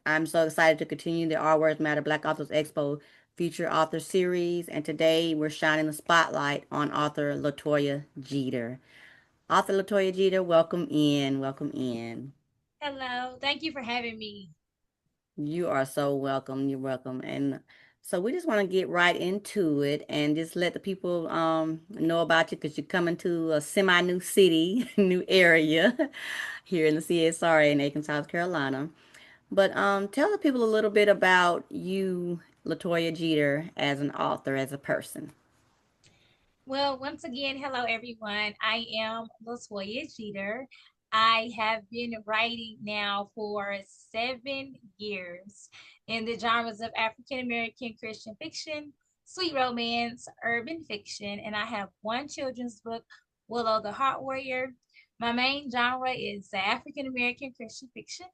I'm so excited to continue the Our Words Matter Black Authors Expo feature author series, and today we're shining the spotlight on author Latoya Geter. Author Latoya Geter, welcome in, welcome in. Hello, thank you for having me. You are so welcome. You're welcome. And so we just want to get right into it and just let the people know about you because you're coming to a semi-new city, new area here in the CSRA in Aiken, South Carolina. But tell the people a little bit about you, Latoya Geter, as an author, as a person. Well, once again, hello everyone. I am Latoya Geter. I have been writing now for 7 years in the genres of African American Christian fiction, sweet romance, urban fiction, and I have one children's book, Willow the Heart Warrior. My main genre is African American Christian fiction.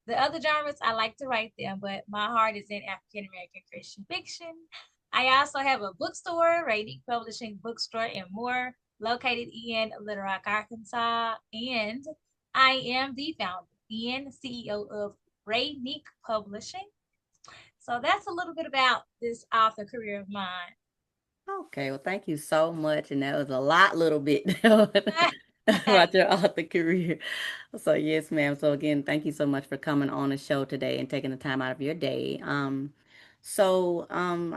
The other genres, I like to write them, but my heart is in African American Christian fiction. I also have a bookstore, Rainique Publishing Bookstore and more, located in Little Rock, Arkansas. And I am the founder and CEO of Rainique Publishing. So that's a little bit about this author career of mine. Okay, well, thank you so much. And that was a lot, little bit about your author career. So, yes, ma'am. So, again, thank you so much for coming on the show today and taking the time out of your day. I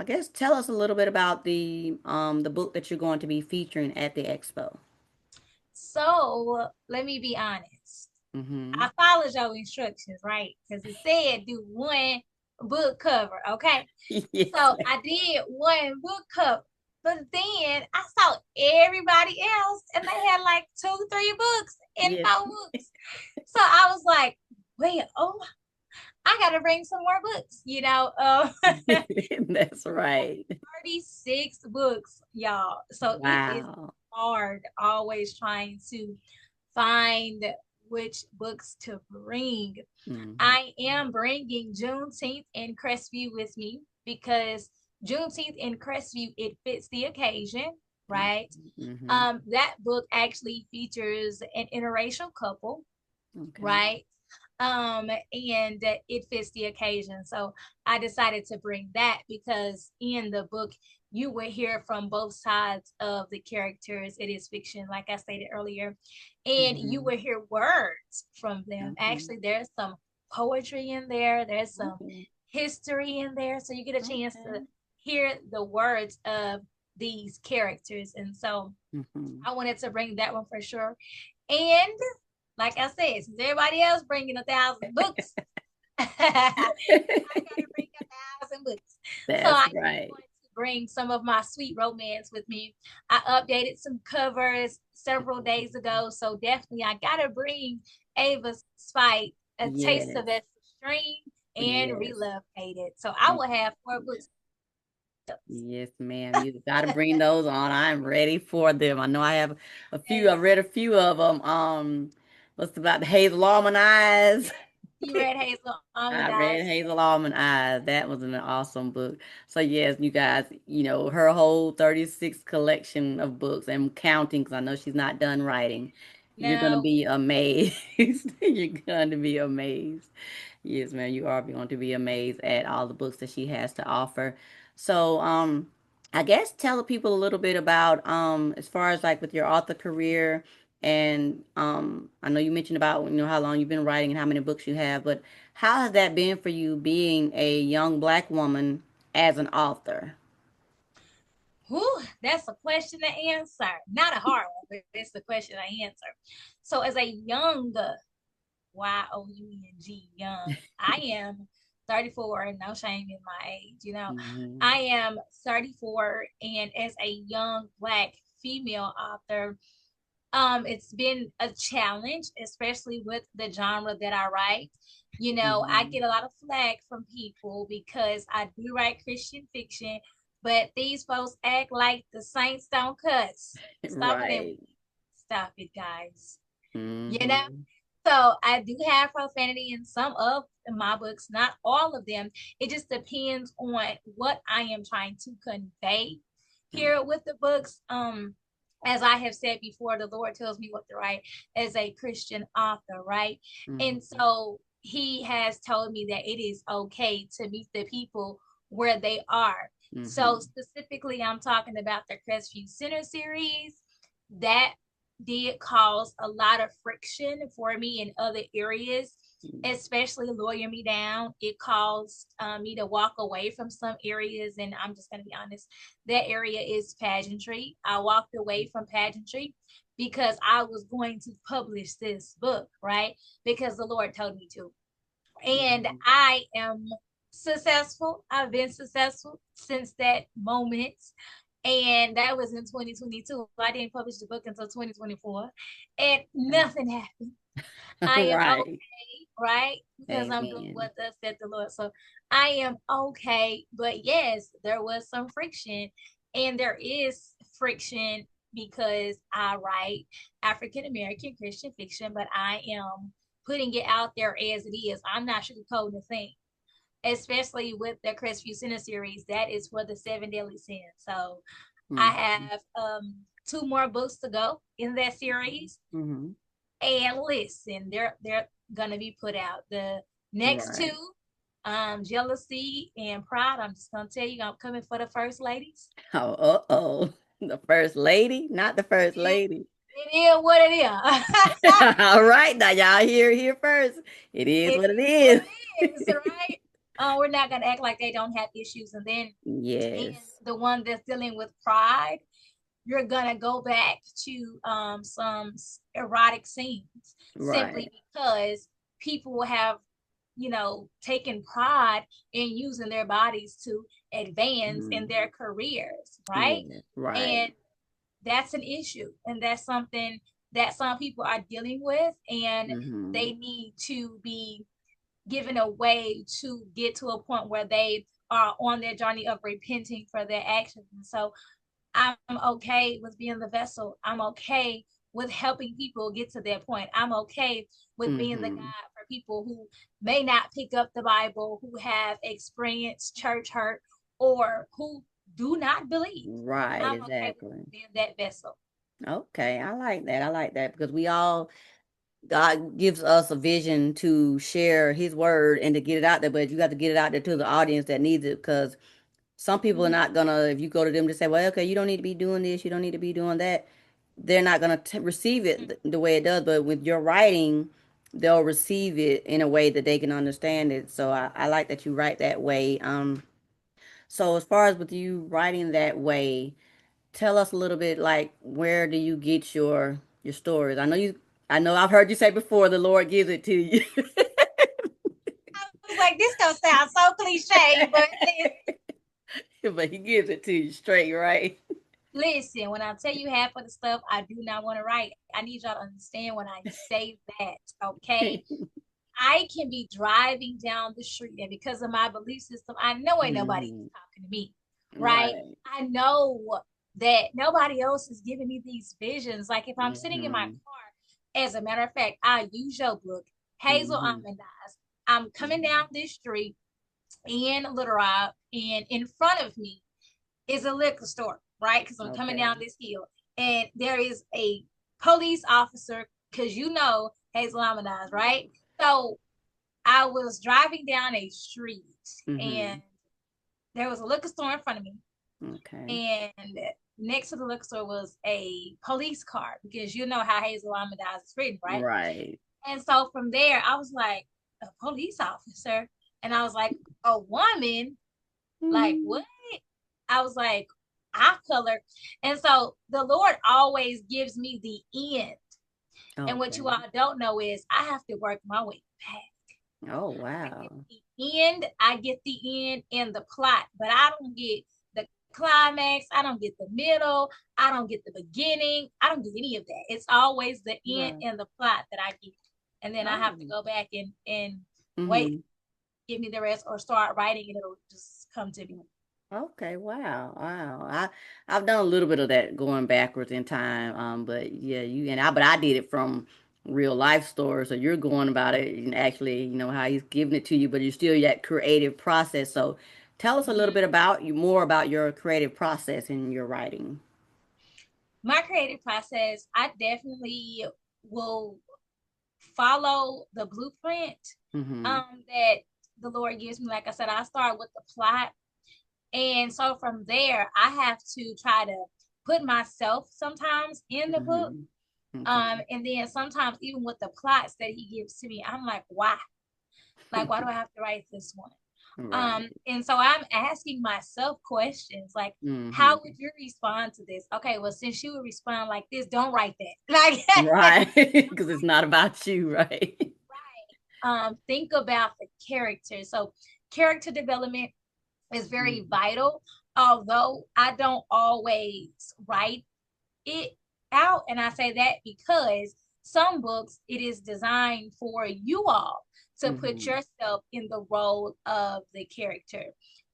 guess tell us a little bit about the book that you're going to be featuring at the expo. So let me be honest. Mm-hmm. I followed your instructions, right? Because it said do one book cover, okay? Yes, So I did one book cover, but then I saw everybody else and they had like two, three books and yes. four books. So I was like, wait, oh, I gotta bring some more books, 'That's right. 36 books, y'all. So it is Wow. hard always trying to find which books to bring. Hmm. I am bringing Juneteenth and Crestview with me because Juneteenth and Crestview, it fits the occasion, right? Hmm. That book actually features an interracial couple, Okay. right? And it fits the occasion. So I decided to bring that because in the book, you will hear from both sides of the characters. It is fiction, like I stated earlier, and you Hmm. will hear words from them. Okay. Actually, there's some poetry in there, there's some Okay. history in there. So you get a chance to Okay. hear the words of these characters. And so Hmm. I wanted to bring that one for sure. And like I said, since everybody else bringing 1,000 books, I gotta bring 1,000 books. So That's I am right. going to bring some of my sweet romance with me. I updated some covers several days ago, so definitely I gotta bring Ava's Fight, A Taste of Yes. Extreme, and Yes. Relocated. So I will have 4 books. Yes, ma'am. You got to bring those on. I'm ready for them. I know I have a few. I've Yes. read a few of them. What's about the Hazel Almond Eyes? You read Hazel Almond I read Eyes? Hazel Almond Eyes. That was an awesome book. So yes, you guys, her whole 36 collection of books and counting, because I know she's not done writing. You're gonna No. be amazed. You're going to be amazed. Yes, ma'am, you are going to be amazed at all the books that she has to offer. So, I guess tell the people a little bit about as far as like with your author career and I know you mentioned about how long you've been writing and how many books you have, but how has that been for you being a young black woman as an author? Whew, that's a question to answer. Not a hard one, but it's a question to answer. So, as a young, YOUNG, young, I am 34, no shame in my age, Hmm. I am 34, and as a young Black female author, it's been a challenge, especially with the genre that I write. I Hmm. get a lot of flack from people because I do write Christian fiction, but these folks act like the saints don't cuss. Stop it and Right. stop it, guys. You know? Hmm. So I do have profanity in some of my books, not all of them. It just depends on what I am trying to convey here with the books. As I have said before, the Lord tells me what to write as a Christian author, right? And Hmm. so he has told me that it is okay to meet the people where they are. So Mm-hmm. specifically, I'm talking about the Crestview Center series that did cause a lot of friction for me in other areas, especially lawyer me down. It caused me to walk away from some areas, and I'm just going to be honest, that area is pageantry. I walked away from pageantry because I was going to publish this book, right? Because the Lord told me to. And Mm-hmm. I am successful. I've been successful since that moment. And that was in 2022. I didn't publish the book until 2024. And nothing happened. I am Right. okay, right? Because I'm doing Amen. what thus said the Lord. So I am okay. But yes, there was some friction. And there is friction because I write African American Christian fiction, but I am putting it out there as it is. I'm not sugarcoating a thing, especially with the Crestview Center series. That is for the seven deadly sins. So I Mm-hmm. have two more books to go in that series. Mm-hmm. And listen, they're gonna be put out. The next two, Right. jealousy and pride. I'm just gonna tell you, I'm coming for the first ladies. Oh, uh-oh. The first lady, not the first It, lady. it is what it is. All right, now y'all here first. It is It what it is what is. it is, right? We're not gonna act like they don't have issues. And Yes. the one that's dealing with pride, you're gonna go back to some erotic scenes simply Right. because people have, taken pride in using their bodies to advance in Mm-hmm. their careers, right? Yeah. Right. And that's an issue, and that's something that some people are dealing with, and Mm-hmm. they need to be given a way to get to a point where they are on their journey of repenting for their actions. And so I'm okay with being the vessel. I'm okay with helping people get to that point. I'm okay with being the Mm-hmm. guide for people who may not pick up the Bible, who have experienced church hurt, or who do not believe. Right, I'm okay with exactly. being that vessel. Okay, I like that. I like that because we all God gives us a vision to share His word and to get it out there, but you got to get it out there to the audience that needs it because some people are Mhm. not gonna, if you go to them to say, well, okay, you don't need to be doing this, you don't need to be doing that, they're not gonna receive it the way it does. But with your writing, they'll receive it in a way that they can understand it. So I like that you write that way. So as far as with you writing that way, tell us a little bit like where do you get your stories? I know I've heard you say before the Lord gives it to you. I was like, this don't sound so cliche, but But he gives it to you straight, right? listen, when I tell you half of the stuff I do not want to write, I need y'all to understand when I say that, okay? I can be driving down the street, and because of my belief system, I know ain't nobody Mhm. talking to me, right? Right. I know that nobody else is giving me these visions. Like if I'm sitting in my Hmm. car, as a matter of fact, I use your book, Hazel Hmm. Almond Eyes. I'm coming down this street in Little Rock, and in front of me is a liquor store, right? Because I'm coming Okay. down this hill, and there is a police officer, because Hazel Almond Eyes, right? So I was driving down a street, and Hmm. there was a liquor store in front of me, Okay. and next to the liquor store was a police car, because how Hazel Almond Eyes is written, right? Right. And so from there, I was like, a police officer, and I was like, a woman, like what? Hmm. I was like, eye color, and so the Lord always gives me the end. And what you Okay. all don't know is I have to work my way back. Oh, I get wow. the end, I get the end in the plot, but I don't get the climax, I don't get the middle, I don't get the beginning, I don't get any of that. It's always the end Right. and the plot that I get. And then I have to Oh. go back and wait, Hmm. give me the rest, or start writing and it'll just come to me. Okay, wow, wow. I've done a little bit of that going backwards in time. But yeah, but I did it from real life stories. So you're going about it and actually, how he's giving it to you, but you're still that creative process. So tell us a little Mhm. bit about you more about your creative process in your writing. My creative process, I definitely will follow the blueprint Mm-hmm. that the Lord gives me. Like I said, I start with the plot. And so from there, I have to try to put myself sometimes in the book. Mm-hmm. Okay. And then sometimes even with the plots that he gives to me, I'm like, why? Like, why do I have to write this one? Right. And so I'm asking myself questions like, how Mm-hmm. would you respond to this? Okay, well, since you would respond like this, don't write that. Like, Right. Because it's not about you, right? think about the character. So character development is very Mm-hmm. vital, although I don't always write it out. And I say that because some books, it is designed for you all to put Mm-hmm. yourself in the role of the character.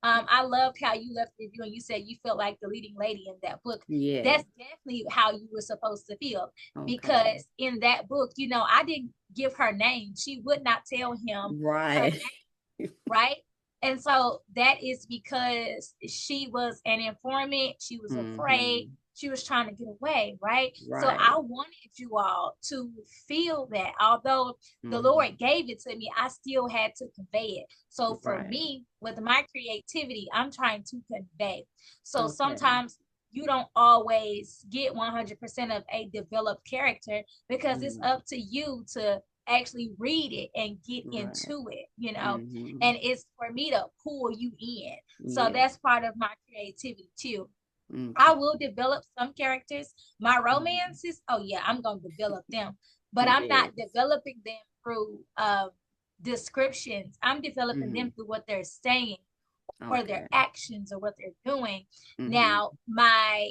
I loved how you left the review and you said you felt like the leading lady in that book. Yeah. That's definitely how you were supposed to feel Okay. because in that book, I didn't give her name. She would not tell him her Right. right? And so that is because she was an informant, she was afraid, Mm-hmm. she was trying to get away, right? So I Right. wanted you all to feel that. Although the Mm-hmm. Lord gave it to me, I still had to convey it. So for Right. me, with my creativity, I'm trying to convey. So Okay. sometimes you don't always get 100% of a developed character because it's Mm-hmm. up to you to actually read it and get Right. into it. Mm-hmm. And it's for me to pull you in. So Yeah. that's part of my creativity too. I Okay. will develop some characters. My Mm-hmm. romances, oh yeah, I'm gonna develop them, but I'm not Yes. developing them through descriptions. I'm developing Mm-hmm. them through what they're saying or their Okay. actions or what they're doing. Now, Mm-hmm. my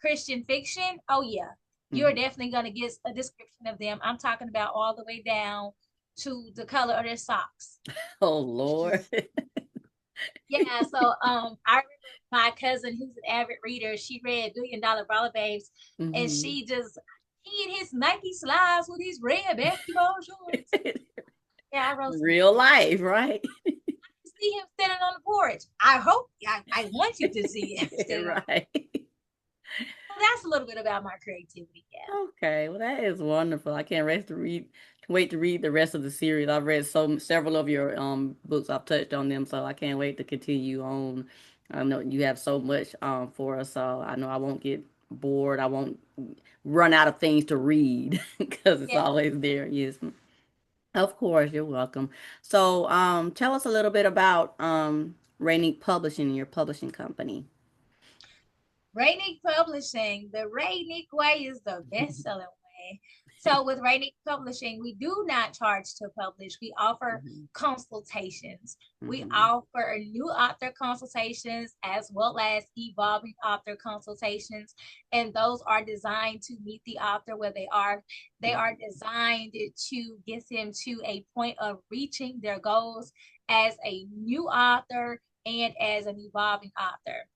Christian fiction, oh yeah, you're Mm-hmm. definitely gonna get a description of them. I'm talking about all the way down to the color of their socks. Oh Lord. Yeah, so I remember my cousin who's an avid reader, she read Billion Dollar Baller Babes, and Mm-hmm. she just he in his Nike slides with his red basketball shorts. Yeah, I wrote some. Real life, right? See him standing on the porch. I want you to see it standing on. Right. So that's a little bit about my creativity. Yeah. Okay, well that is wonderful. I can't wait to read the rest of the series. I've read several of your books. I've touched on them, so I can't wait to continue on. I know you have so much for us, so I know I won't get bored. I won't run out of things to read because it's Yeah. always there. Yes, of course, you're welcome. So, tell us a little bit about Rainique Publishing, your publishing company. Rainique Publishing, the Rainique way is the best selling way. So, with Rainique Publishing, we do not charge to publish, we offer Mhm, consultations. We mhm, offer new author consultations as well as evolving author consultations. And those are designed to meet the author where they are. They are mhm, designed to get them to a point of reaching their goals as a new author and as an evolving author.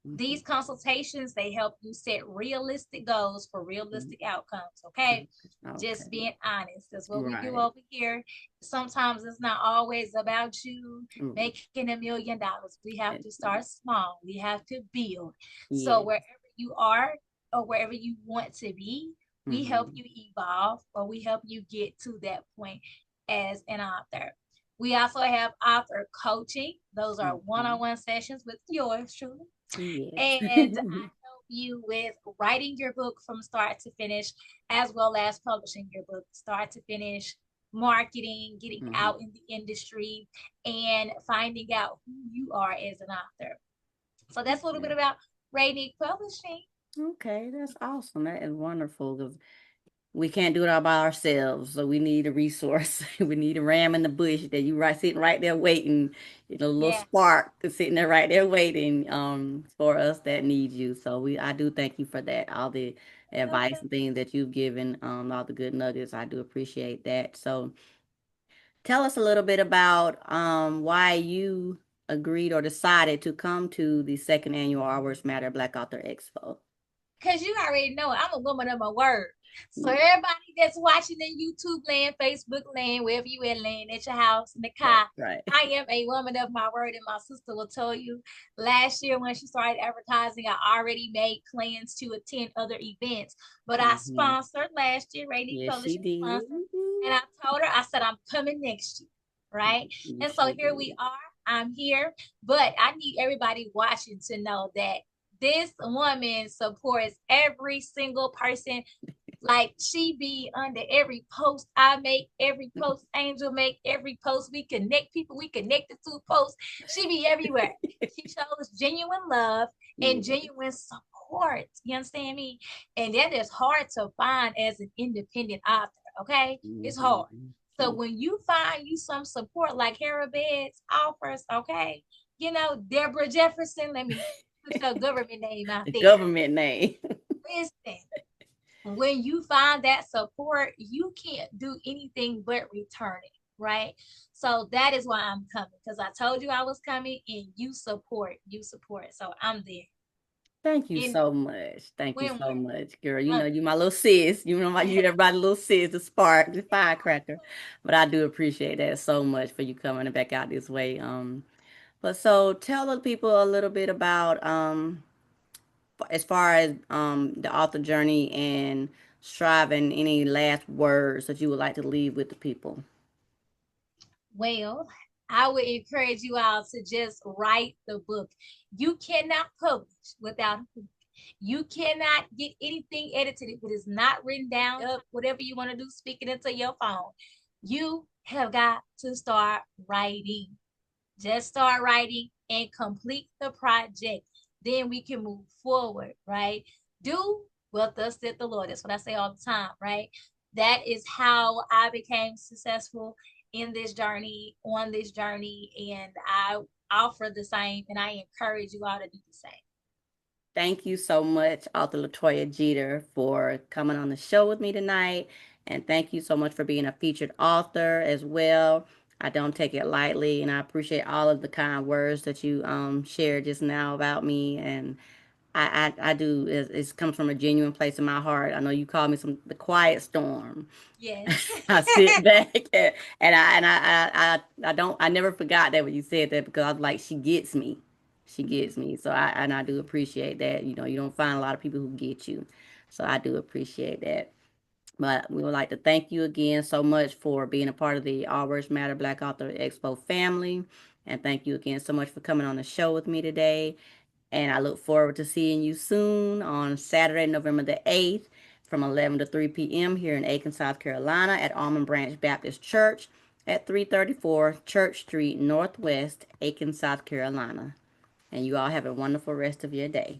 mhm, These consultations, they help you set realistic goals for mhm. realistic outcomes. Okay, Okay, just being honest, that's what we do right. over here. Sometimes it's not always about you Mm, making $1 million. We have it's to not. start small, we have to build. So Yeah. wherever you are or wherever you want to be, we help Mhm, you evolve or we help you get to that point as an author. We also have author coaching. Those are mhm. one-on-one sessions with yours truly, Yes. and I help you with writing your book from start to finish, as well as publishing your book start to finish, marketing, getting Mhm. out in the industry, and finding out who you are as an author. So that's a little bit Okay. about Rainique Publishing. Okay, that's awesome. That is wonderful because we can't do it all by ourselves, so we need a resource. We need a ram in the bush that you right sitting right there waiting, a little Yeah, spark is sitting there right there waiting for us that need you. So I do thank you for that. All the advice welcome. and things that you've given, all the good nuggets. I do appreciate that. So tell us a little bit about why you agreed or decided to come to the second annual Hours Matter Black Author Expo. Because you already know I'm a woman of my word. So everybody that's watching in YouTube land, Facebook land, wherever you at land, at your house, in the That's car, right. I am a woman of my word, and my sister will tell you. Last year, when she started advertising, I already made plans to attend other events. But I Hmm. sponsored last year. Rainy Yes, she Publishing did. sponsored And I told her, I said, I'm coming next year, right? You And so sure here we did. are. I'm here, but I need everybody watching to know that this woman supports every single person. Like she be under every post I make, every post Angel make, every post we connect people, we connected to posts. She be everywhere. She shows genuine love and Yeah. genuine support. You understand me? And that is hard to find as an independent author. Okay, it's hard. Mhm. So when you find you some support like Hera Beds offers, okay, you know Deborah Jefferson. Let me put your government name out The there. government name. Listen, when you find that support, you can't do anything but return it, right? So that is why I'm coming because I told you I was coming and you support. So I'm there. Thank you And so much. Thank you when so we're much, girl. You know, um, you my little sis. You know, you everybody little sis, the spark, the firecracker. But I do appreciate that so much for you coming back out this way. But so tell the people a little bit about as far as the author journey and striving. Any last words that you would like to leave with the people? well, I would encourage you all to just write the book. You cannot publish without a book. You cannot get anything edited if it is not written down up, whatever you want to do, speak it into your phone. You have got to start writing. Just start writing and complete the project. Then we can move forward, right? Do what thus said the Lord. That's what I say all the time, right? That is how I became successful in this journey, on this journey, and I offer the same, and I encourage you all to do the same. Thank you so much, Author Latoya Geter, for coming on the show with me tonight. And thank you so much for being a featured author as well. I don't take it lightly, and I appreciate all of the kind words that you shared just now about me. And I do. It comes from a genuine place in my heart. I know you call me the quiet storm. Yes. I sit back and I don't I never forgot that when you said that because I was like she gets me. She gets me. So I do appreciate that. You know, you don't find a lot of people who get you. So I do appreciate that. But we would like to thank you again so much for being a part of the All Words Matter Black Author Expo family. And thank you again so much for coming on the show with me today. And I look forward to seeing you soon on Saturday, November the 8th from 11 to 3 p.m. here in Aiken, South Carolina at Almond Branch Baptist Church at 334 Church Street Northwest, Aiken, South Carolina. And you all have a wonderful rest of your day.